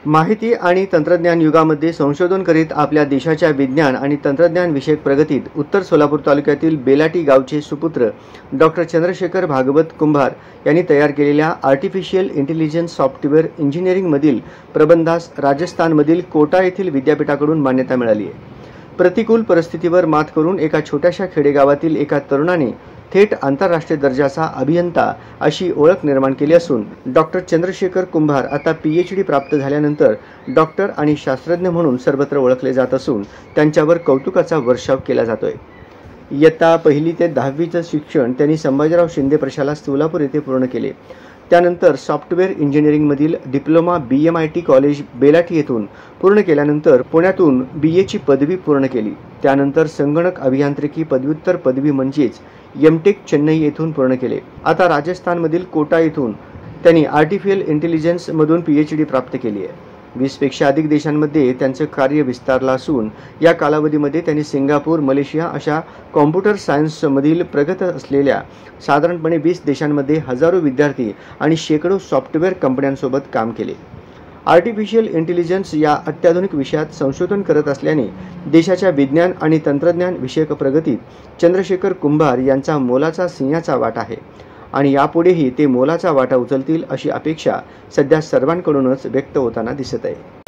माहिती आणि तंत्रज्ञान युगामध्ये संशोधन करीत आपल्या देशाच्या विज्ञान आणि तंत्रज्ञान विषयक प्रगतीत उत्तर सोलापूर तालुक्यातील बेलाटी गावचे सुपुत्र डॉक्टर चंद्रशेखर भागवत कुंभार यांनी तयार केलेल्या आर्टिफिशियल इंटेलिजन्स सॉफ्टवेअर इंजिनिअरिंगमधील प्रबंधास राजस्थानमधील कोटा येथील विद्यापीठाकडून मान्यता मिळाली आहे। प्रतिकूल परिस्थितीवर मात करून एका छोट्याशा खेडेगावातील एका तरुणाने थेट आंतरराष्ट्रीय दर्जाचा अभियंता अशी ओळख निर्माण केली असून डॉक्टर चंद्रशेखर कुंभार आता PhD प्राप्त झाल्यानंतर डॉक्टर आणि शास्त्रज्ञ म्हणून सर्वत्र ओळखले जात असून त्यांच्यावर कौतुकाचा वर्षाव केला जातोय। इयत्ता 1ली ते 10वीचे शिक्षण त्यांनी संभाजीराव शिंदे प्रशाला सोलापूर येथे पूर्ण केले। त्यानंतर सॉफ्टवेअर इंजिनिअरिंगमधील डिप्लोमा BMIT कॉलेज बेलाटी येथून पूर्ण केल्यानंतर पुण्यातून BA ची पदवी पूर्ण केली। त्यानंतर संगणक अभियांत्रिकी पदव्युत्तर पदवी म्हणजेच MTech चेन्नई येथून पूर्ण केले। आता राजस्थानमधील कोटा येथून त्यांनी आर्टिफिशियल इंटेलिजन्स मधून PhD प्राप्त केली आहे। 20 पेक्षा अधिक देशांमध्ये त्यांचे कार्य विस्तारलं असून या कालावधीमध्ये त्यांनी सिंगापूर, मलेशिया अशा कॉम्प्युटर सायन्समधील प्रगत असलेल्या साधारणपणे 20 देशांमध्ये हजारो विद्यार्थी आणि शेकडो सॉफ्टवेअर कंपन्यांसोबत काम केले। आर्टिफिशियल इंटेलिजन्स या अत्याधुनिक विषयात संशोधन करत असल्याने देशाच्या विज्ञान आणि तंत्रज्ञान विषयक प्रगतीत चंद्रशेखर कुंभार यांचा मोलाचा सिंहाचा वाटा आहे आणि यापुढेही ते मोलाचा वाटा उचलतील अशी अपेक्षा सध्या सर्वांकडूनच व्यक्त होताना दिसत आहे।